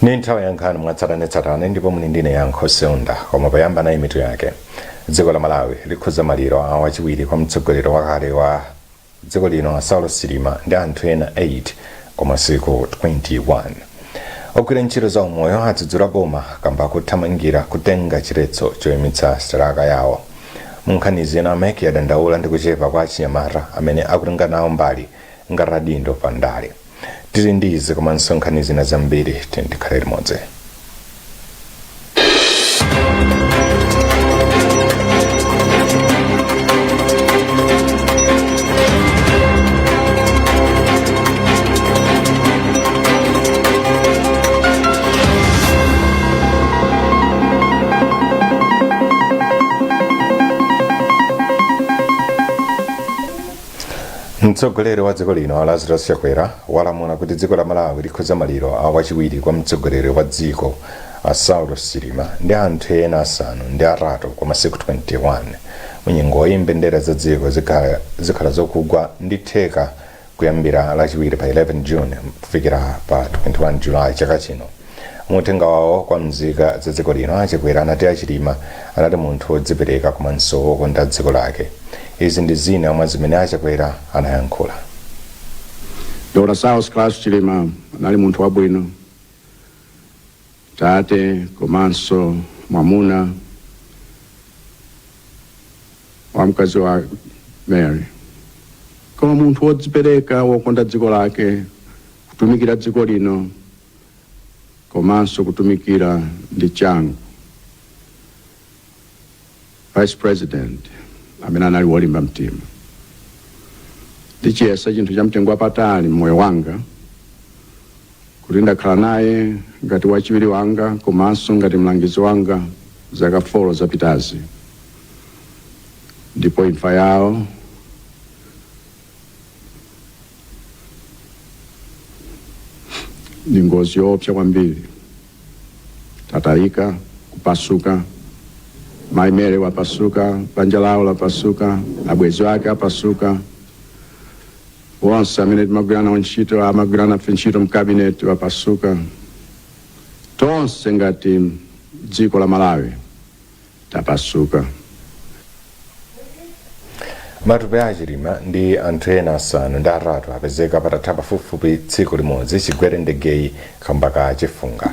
Nintawa yankhani mwatsatanetsatane ndipo muli ndine yankho seunda koma payamba na imitu yake. Dziko la Malawi likhuza maliro a wachiwiri kwa mtsogoleri wakale wa dziko lino Saulos Chilima ndi anthu ena 8 komasiku 21. Ogwira ntchito za umoyo adzudzula boma kamba kuthamangira kutenga chiletso choyimitsa sitalaka yawo. Munkhanizi ena ameke yadandaula ndi kuchepa kwa achinyamata amene akutenga nawo mbali ngati radindo pa ndale. Tili ndizi komanso nkhanizi na zambiri tikhale limodzi. Mtsogoleri wa dziko lino Azitsogoleri walamula kuti dziko la Malawi likhuza maliro a wachiwiri kwa mtsogoleri wa dziko Saulos Chilima ndi anthu ena 5 komasiku 21. Munyengo mbendera za dziko zikhala zokugwa ndi theka kuyambira lachiwiri pa 11 June kufikira pa 21 July chaka chino. Mutenga wawo kwa mzika za dziko lino achikwera anati Chilima anati munthu wodzipereka komanso wokonda dziko lake. Izi ndi zina mwa zimene achikwera anayankhula. Dr. Saulos Klaus Chilima anali munthu wabwino, tate komanso mwamuna wa mkazi wa Mary. Koma munthu wodzipereka wokonda dziko lake, kutumikira dziko lino komanso kutumikira ndi changu. Vice President amene anali wolimba mtima. Ndichiyesa chinthu cha mtengo wapatali mmoyo wanga kuti ndakhala naye ngati wachiwiri wanga komanso ngati mlangizi wanga zaka 4 zapitazi. Ndipo imfa yawo ni ngozi yoopsa kwambiri. Tatayika, kupasuka, Mai Mary wapasuka, banja lawo lapasuka, abwezi wake apasuka. Wonse amene timagwirana ntchito amagwirana ntchito mkabineti wapasuka. Tonse ngati dziko la Malawi tapasuka. Matupi a Chilima ndi anthu ena 5 apezeka patatha pafupifupi tsiku limodzi chigwere ndegeyi kamba ka chifunga.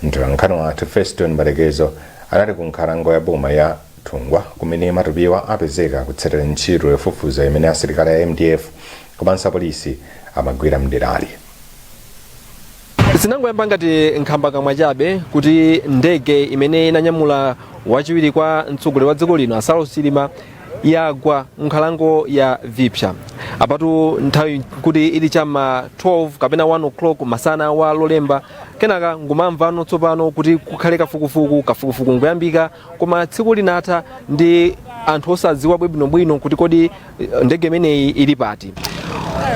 Mtolankhani wathu Feston Malekezo anati ku nkhalango ya boma ya Thungwa kumene matupiwa apezeka kutsatira ntchito yofufuza imene asilikali ya MDF komanso polisi amagwira mderali. Sinangoyamba ngati nkhamba kamwa chabe kuti ndege imene inanyamula wachiwiri kwa mtsogoleri wa dziko lino Saulos Chilima yagwa nkhalango ya Vipsha. Apatu nthawi kuti ili chama 12 kapena 1 o'clock masana wa Lolemba. Kenaka ngumamva ano tsopano kuti kukhale kafukufuku ngoyambika koma tsiku linatha ndi anthu osadziwa bwinobwino kuti kodi ndege imeneyi ili pati.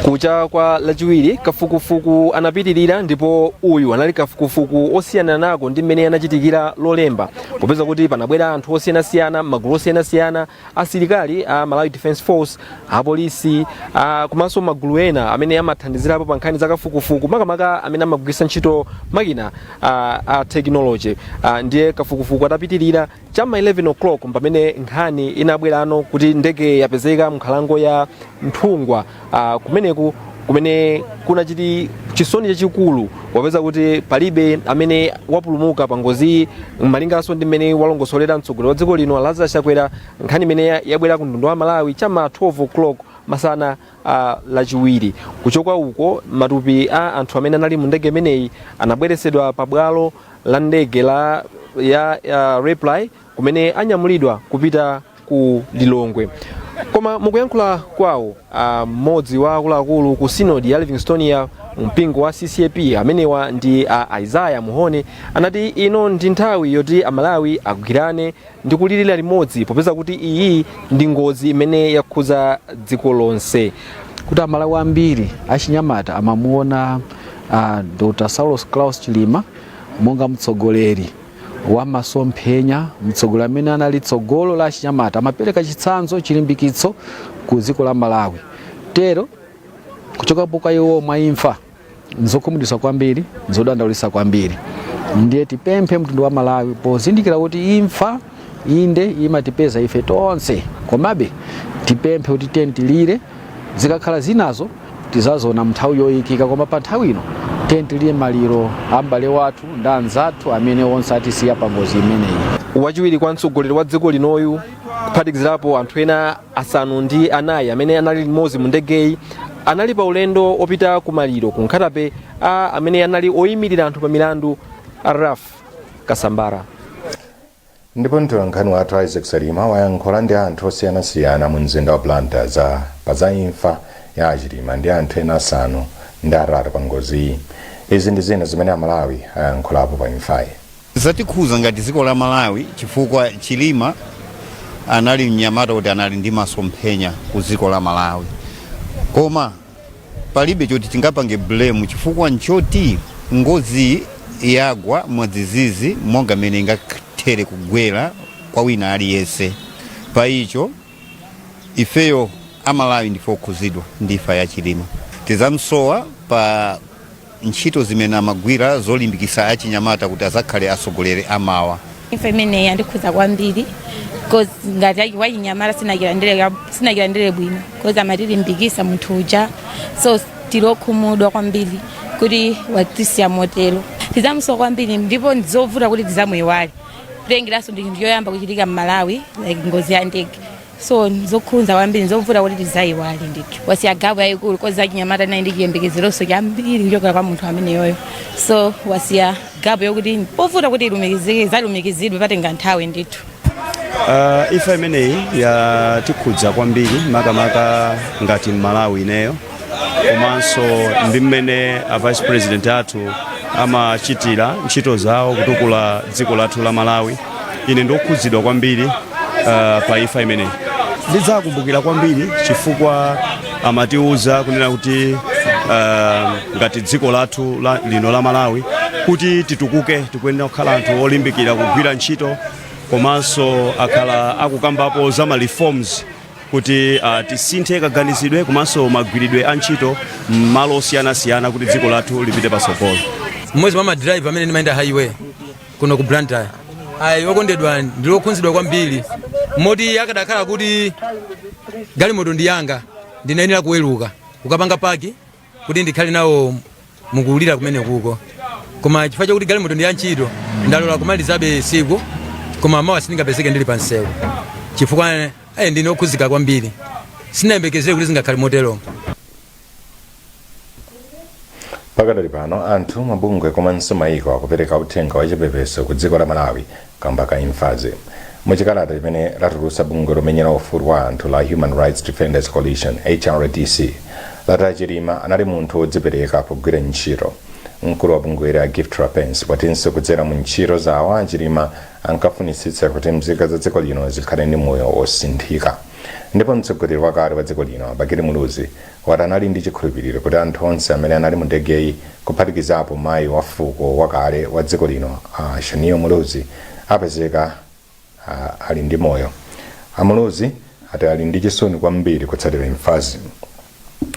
Kucha kwa lachiwiri kafukufuku anapitirira ndipo uyu anali kafukufuku osiyana nako ndi mmene anachitikira Lolemba. Popeza kuti panabwera anthu osiyanasiyana, magulu osiyanasiyana, asilikali a Malawi Defense Force, apolisi, komanso magulu ena amene amathandizirapo pa nkhani za kafukufuku makamaka amene amagwiritsa ntchito makina a technology. Ndiye kafukufuku atapitirira chama 11 o'clock pamene nkhani inabwerano kuti ndege yapezeka mkhalango ya Thungwa kumene kuna chisoni chachikulu wapeza kuti palibe amene wapulumuka pa ngozi malingaso ndi mmene walongosolera mtsogoleri wa dziko lino Azitsogoleri. Nkhani imene yabwera ku mtundu wa Malawi chama 12 o'clock masana lachiwiri. Kuchoka uko matupi a anthu amene anali mu ndege imeneyi anabweresedwa pa bwalo la ndege ya Reply kumene anyamulidwa kupita ku Lilongwe. Koma mukuyankhula kwawo mmodzi wa akuluakulu ku sinodi ya Livingstone ya mpingo wa CCAP amenewa ndi Isaiah Muhone anati ino ndi nthawi yoti Amalawi agwirane ndi kulirira limodzi popeza kuti iyi ndi ngozi imene yakhuza dziko lonse. Kuti Amalawi ambiri achinyamata amamuona Dr. Saulos Klaus Chilima monga mtsogoleri wa masomphenya, mtsogoleri amene anali tsogolo la achinyamata amapereka chitsanzo chilimbikitso ku dziko la Malawi. Tero kuchoka poka iwo mwa imfa nzokhumudwitsa kwambiri, nzodandaulitsa kwambiri. ndiye tipemphe mtundu wa Malawi pozindikira kuti imfa inde imatipeza ife tonse, komabe tipemphe kuti tentilire zikakhala zinazo tizaziona mnthawi yoyikika, koma pa nthawi ino tentilire maliro ambale wathu ndi anzathu amene onse atisiya pa ngozi imeneyi. Wachiwiri kwa mtsogoleri wa dziko linoyu kuphatikizirapo anthu ena asanu ndi anayi amene anali limodzi mu ndegeyi anali pa ulendo opita ku maliro ku nkhatape amene anali oyimirira anthu pa milandu Raf Kasambara. Ndipo mtolankhani wathu Azitsogoleri wayankhula ndi anthu osiyanasiyana mu mzinda wa Blantyre pa za imfa ya Chilima ndi anthu ena asanu ndi atatu pa ngozi. Izi ndi zina zimene Amalawi ayankhulapo pa imfayi. Zatikhuza ngati dziko la Malawi chifukwa Chilima anali mnyamata kuti anali ndi masomphenya ku dziko la Malawi, koma palibe choti tingapange blame chifukwa nchoti ngozi yagwa mwadzizizi monga mene ingathere kugwera kwa wina aliyense. Pa icho ifeyo Amalawi ndife okhuzidwa ndi imfa ya Chilima. Tizamsowa pa ntchito zimene amagwira zolimbikitsa achinyamata kuti azakhale atsogoleri amawa. Imfa imene yandikhuza kwambiri because ngati wachinyamata sinakilandire bwino because amatilimbikitsa munthu uja, so tilokhumudwa kwambiri kuti watisiya motero. Tizamsowa kwambiri ndipo ndizovuta kuti tizamuyiwale. Kulengeranso ndi chinthu choyamba kuchitika m'Malawi like ngozi ya ndege, so nzokhudza kwambiri, nzovuta kuti tizayiwale ndithu. Wasiya gawo yayikulu koza achinyamata nayi ndi chiyembekezeronso chambiri kuchokera kwa munthu ameneyoyo, so wasiya gawo yokuti povuta kuti zalumikizidwe patenga nthawi ndithu. Imfa imeneyi yatikhudza kwambiri makamaka ngati Malawi ineyo, komanso ndi mmene a vice president athu amachitira ntchito zawo kutukula dziko lathu la Malawi. Ine ndokhudzidwa kwambiri pa imfa imeneyi. Ndidzakumbukira kwambiri chifukwa amatiuza kunena kuti ngati dziko lathu lino la Malawi kuti titukuke tikuyenera kukhala anthu olimbikira kugwira ntchito, komanso akhala akukambapo za ma reforms kuti tisinthe kaganizidwe komanso magwiridwe a ntchito m'malo osiyanasiyana kuti dziko lathu lipite patsogolo. Mmodzi mwa madrive amene ndimayenda highway kuno ku Blantyre okondedwa ndilokhunzidwa kwambiri moti akadakhala kuti galimoto ndi yanga ndinayenera kuweruka ukapanga paki kuti ndikhale nawo mukulira kumene kuko, koma chifukwa chakuti galimoto ndi ya ntchito ndalola kumalizabe siku, koma mawa sindingapezeke ndili pa nsewu chifukwa ndinokhuzika kwambiri, sinayembekezere kuti zingakhale motero. Pakadali pano anthu mabungwe komanso mayiko akupereka uthenga wachipepeso ku dziko la Malawi kamba ka imfazi. Muchikalata chimene latulutsa bungwe lomenyera ufulu wa anthu la Human Rights Defenders Coalition HRDC lati Chilima anali munthu wodzipereka pogwira ntchito. Mkulu wa bungweli a Gift Rapens watinso kudzera mu ntchito zawo Chilima ankafunitsitsa kuti mzika za dziko lino zikhale ndi moyo wosinthika. Ndipo mtsogoleri wakale wa dziko lino Bakili Muluzi wati anali ndi chikhulupiriro kuti anthu onse amene anali mu ndegeyi kuphatikizapo mayi wa fuko wakale wa dziko lino Shaniyo Muluzi apezeka ali ndi moyo. Amuluzi ati ali ndi chisoni kwambiri kutsatira imfazi.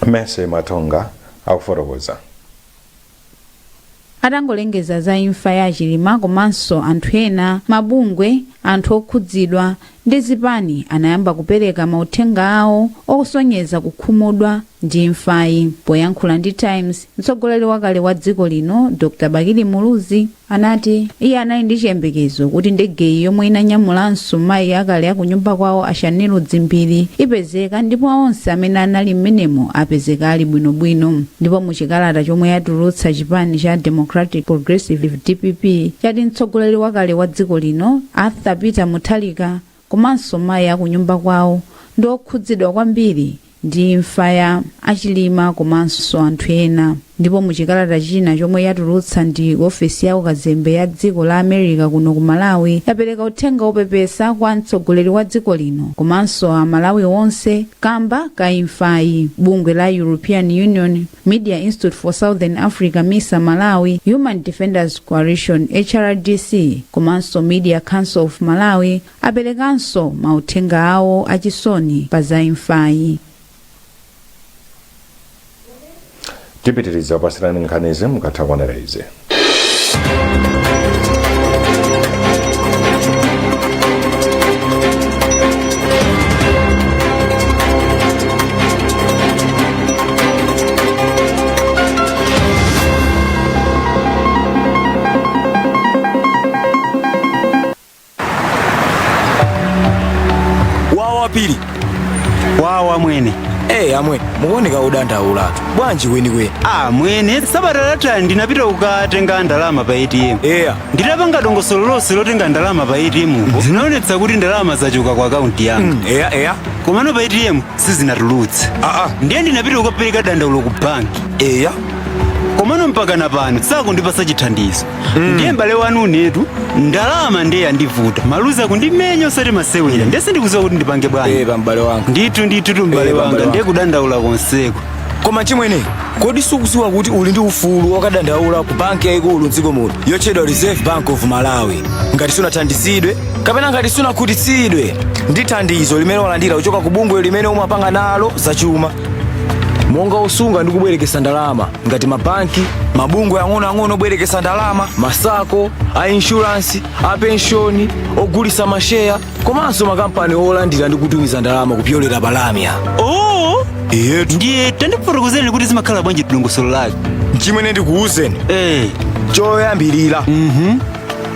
Mese Matonga akufotokoza. Atangolengeza za imfa ya Chilima komanso anthu ena, mabungwe, anthu okhudzidwa ndi zipani anayamba kupereka mauthenga awo okusonyeza kukhumudwa ndi imfayi. Poyankhula ndi Times, mtsogoleri wakale wa dziko lino Dr. Bakili Muluzi anati iye anali ndi chiyembekezo kuti ndegeyi yomwe inanyamulanso mayi akale akunyumba kwawo Ashaniru Dzimbiri ipezeka, ndipo onse amene anali mmenemo apezeka ali bwinobwino. Ndipo muchikalata chomwe yatulutsa chipani cha Democratic Progressive DPP chati mtsogoleri wakale wa dziko lino Arthur Peter Muthalika komanso mayi akunyumba kwawo ndi okhudzidwa kwambiri ndi imfa ya Chilima komanso anthu ena. Ndipo muchikalata china chomwe yatulutsa ndi ofesi ya ukazembe ya dziko la America kuno ku Malawi yapereka uthenga opepesa kwa mtsogoleri wa dziko lino komanso Amalawi onse kamba ka imfayi. Bungwe la European Union, Media Institute for Southern Africa MISA Malawi, Human Defenders Coalition HRDC komanso Media Council of Malawi aperekanso mauthenga awo achisoni pa za imfayi. Tipitiriza pasirani nkhanizi mukatha kuonereza. wapiri wawa mwene amwe muoneka udandaula bwanji weniweni mwene sabata latha ndinapita kukatenga ndalama pa ATM nditapanga dongosolo lonse lotenga ndalama pa ATM zinaonetsa kuti ndalama zachoka kwa akaunti yanga komano pa ATM sizinatulutse ndiye ndinapita kukapereka dandaulo ku banki komano mpaka napano sakundipasa chithandizo ndiye m'bale wanu unetu ndalama ndiye yandivuta maluza kundimenya osati masewera ndiye sindikuziwa kuti ndipange bwanji m'bale wanga ndithu m'bale wanga ndiye kudandaula konseko koma chimwene kodi sukuziwa kuti uli ndi ufulu wakadandaula ku banki yayikulu mdziko muno yotchedwa Reserve Bank of Malawi ngati sunathandizidwe kapena ngati sunakhutitsidwe ndi thandizo limene walandira kuchoka ku bungwe limene umapanga nalo zachuma monga usunga ndi kubwerekesa ndalama ngati mabanki mabungwe ang'onoang'ono obwerekesa ndalama masako a insurance a pensioni ogulisa masheya komanso makampani olandira ndi kutumiza ndalama kupyolera balamya ndiye tandifotokozereni kuti zimakhala bwanji dongosolo lake chimene ndikuwuzeni choyambirira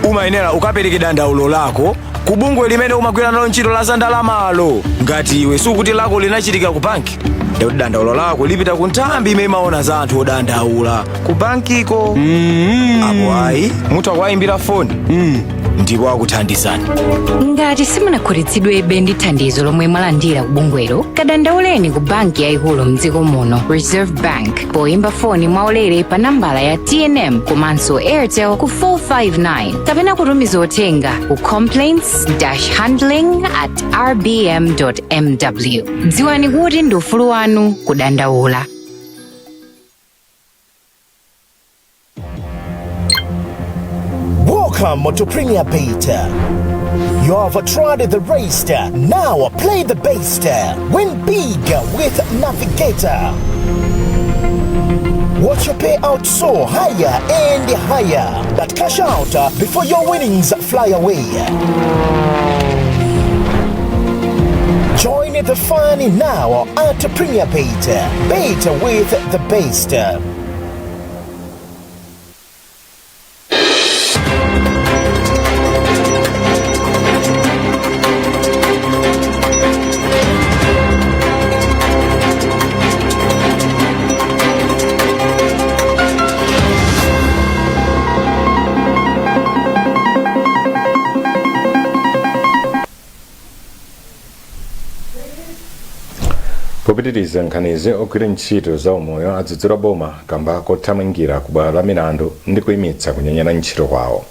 umayenera ukapereke dandaulo lako ku bungwe limene umagwira nalo ntchito la za ndalamalo ngati iwe sukuti lako linachitika ku banki ndikuti dandaulo lako lipita ku nthambi imene imaona za anthu odandaula ku bankiko apo ayi mutha kuwayimbira foni ndipo akuthandizani ngati simunakhutitsidwebe ndi thandizo lomwe mwalandira ku bungwelo kadandauleni ku banki yayikulu mdziko muno Reserve Bank poyimba foni mwaulere pa nambala ya TNM komanso Airtel ku 459 kapena kutumiza uthenga ku complaints-handling@rbm.mw dziwani kuti ndi ufulu wanu kudandaula. Welcome to Premier Beta. You have tried the race, now play the base. Win big with Navigator. Watch your payout soar higher and higher, but cash out before your winnings fly away. Join the fun now at Premier Beta. Beta with the best. popitiriza nkhanizi ogwira ntchito za umoyo adzudzula boma kamba kothamangira ku bwalo la milandu ndi kuyimitsa kunyanyala ntchito kwawo.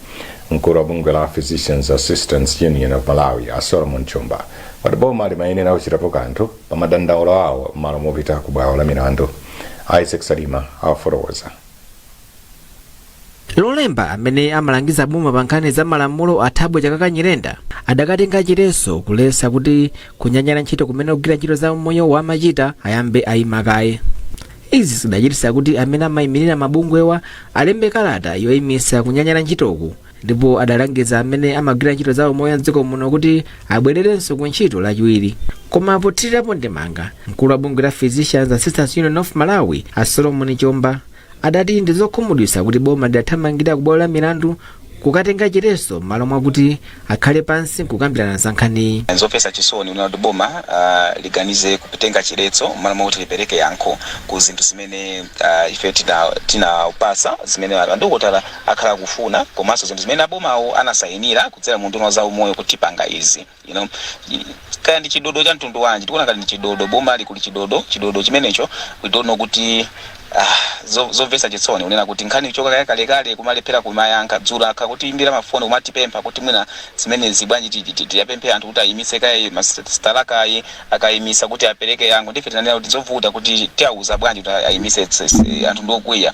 Mkulu wa bungwe la Physicians Assistance Union of Malawi a Solomon Chumba wati boma limayenera kuchitapo kanthu pa madandaulo awo m'malo mopita ku bwalo la milandu. Chilima afotokoza. Lolemba amene amalangiza boma pa nkhani za malamulo athabwe chakakanyirenda adakatenga chireso kulesa kuti kunyanyala ntchito kumene kugwira ntchito za umoyo wamachita ayambe ayimakaye. Izi zidachititsa kuti amene amayimirira mabungwewa alembe kalata yoyimisa kunyanyala ntchitoku ndipo adalangiza amene amagwira ntchito za umoyo mdziko muno kuti abwererenso ku ntchito lachiwiri. Koma pothirirapo ndemanga mkulu wa bungwe la Physicians Assistance Union of Malawi a Solomon Chumba adati ndi zokhumudwitsa kuti boma lidathamangira ku bwalo la milandu kukatenga chireso malo mwakuti akhale pansi kukambirana za nkhani. Nzopesa chisoni unati boma liganize kutenga chiretso malo mwakuti lipereke yankho ku zinthu zimene ife tina upasa zimene andokotala akhala kufuna komanso zinthu zimene abomawo anasayinira kudzera mu nduna za umoyo kuti panga izi kaya ndi chidodo cha mtundu wanji tikuona ngati ndi chidodo boma likuli chidodo chimenecho we don't know kuti zomvetsa chisoni unena kuti nkhani ichoka kalekale kumalephera kumayankha dzula akakuti imbira mafoni kumatipempha kuti mwina zimene zibwanji tiyapemphe anthu kuti ayimise kaye mastalakayi akayimisa kuti apereke yankho ndife tinanena kuti zovuta kuti tiyauza bwanji kuti ayimise anthu ndokwiya.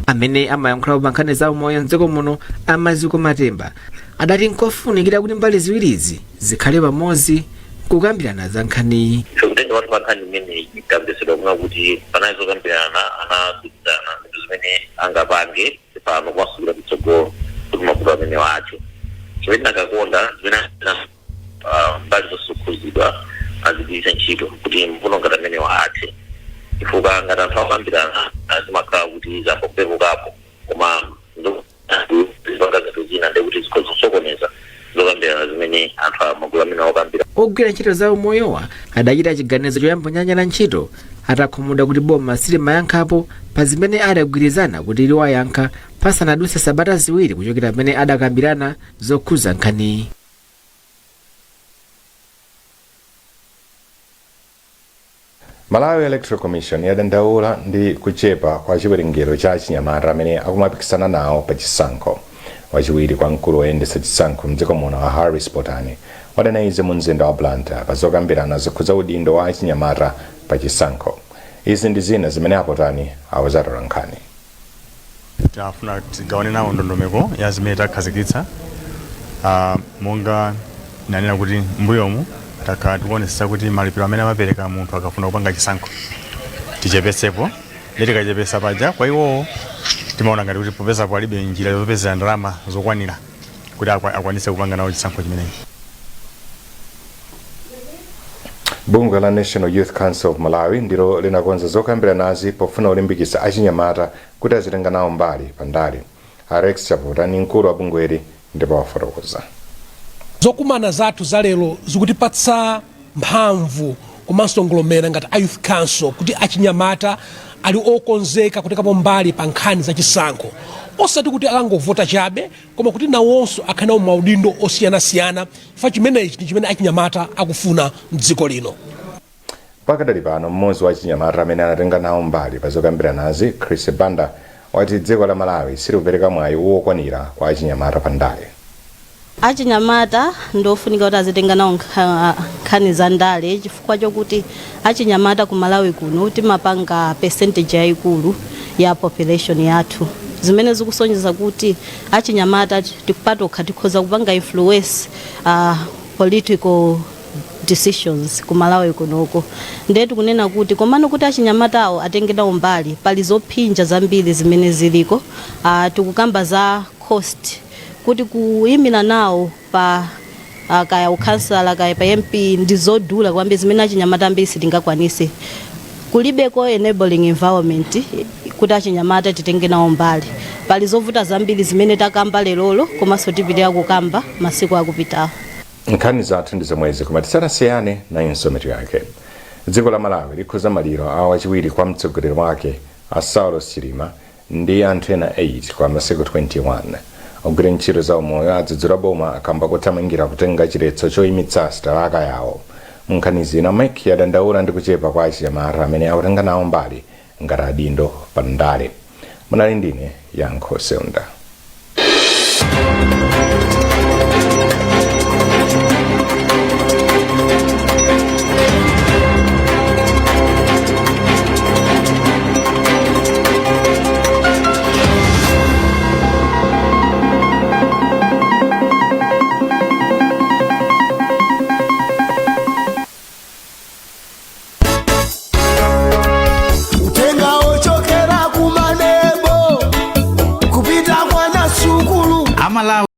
Amene amayankhula pa nkhani za umoyo mdziko muno Amaziko Matemba adati nkofunikira kuti mbali ziwirizi zikhale pamodzi kukambirana za nkhani. Kutenga watu makhani imene ikambesedwa kuna kuti panazo kambirana anasuzana ndi zimene angapange pano kwasula bitsogolo kuti makutu amene wacho chimene ndakakonda zimene mbali zosukhuzidwa azigwiritsa ntchito kuti mfuno ngati amene wache chifukwa ngati anthu akambirana azimakhala kuti zambopepukapo koma zipanga zathu zina ndi kuti zikhozosokoneza zokambirana zimene anthu amagulu amene okambira. Ogwira ntchito za umoyowa adachita chiganizo choyambonyanyala ntchito atakhumudwa kuti boma silimayankhapo pa zimene adagwirizana kuti liwayankha pasanadutse sabata ziwiri kuchokera pamene adakambirana zokhuza nkhaniyi. Malawi Electoral Commission yadandaula ndi kuchepa kwa chiwerengero cha achinyamata amene akumapikisana nawo pa chisankho. Wachiwiri kwa mkulu woyendetsa chisankho mdziko muno a Harris Potani wadana izi mu mzinda wa Blantyre pa zokambirana zokhuza udindo wa achinyamata pa chisankho. Izi ndi zina zimene Potani awazatola nkhani. Tinafuna tigawane nawo ndondomeko ya zimene takhazikitsa monga nanena kuti mbuyomu tikuonetsa kuti malipiro amene amapereka munthu akafuna kupanga chisankho tichepesepo tikachepesa paja kwa iwowo timaona ngati kuti popeza palibe njira yopezera ndalama zokwanira kuti akwanise kupanga nawo chisankho chimenechi. Bungwe la National Youth Council of Malawi ndilo linakonza zokambiranazi pofuna ulimbikitsa achinyamata kuti azitenga nawo mbali pandale. Alex Chapota ni mkulu wa bungweli ndipo wafotokoza. Zokumana zathu za lero zikutipatsa mphamvu komanso ngolomera ngati a Youth Council kuti achinyamata ali okonzeka kutekapo mbali pa nkhani za chisankho. Osati kuti akangovota chabe koma kuti nawonso akhale maudindo osiyanasiyana chifukwa chimenechi ndi chimene achinyamata akufuna mdziko lino. Pakadali pano mmodzi wa achinyamata amene anatenga nawo mbali pa zokambiranazi Chris Banda wati dziko la Malawi silikupereka mwayi wokwanira kwa achinyamata pandale. Achinyamata ndofunika kuti azitenga nawo nkhani za ndale chifukwa chokuti achinyamata ku Malawi kuno timapanga percentage yayikulu ya population yathu zimene zikusonyeza kuti achinyamata tikupatokha tikhoza kupanga influence political decisions ku Malawi kunoko. Ndetu kunena kuti komano kuti achinyamatawo atengedwa mbali pali zophinja zambiri zimene ziliko tikukamba za cost kuti kuyimira nawo pa kaya ukhansala kaya pa MP ndizodula kwambiri zimene achinyamata ambiri sitingakwanise. Kulibeko enabling environment kuti achinyamata titenge nawo mbali pali zovuta zambiri zimene takamba lero komanso tipitira kukamba masiku akupitawo. Nkhani zathu ndi zomwezi koma tisanasiyane na insometo yake. Dziko la Malawi likhoza maliro a wachiwiri kwa mtsogoleri wake a Saulos Chilima ndi anthu ena 8 kwa masiku 21. Ogwira ntchito za umoyo adzudzula boma akamba kuthamangira kutenga chiletso choyimitsa sitalaka yawo. Munkhani zina Mike yadandaula ndi kuchepa kwa achinyamata amene akutenga nawo mbali ngati adindo pandale. Munali ndine Yankho Seunda.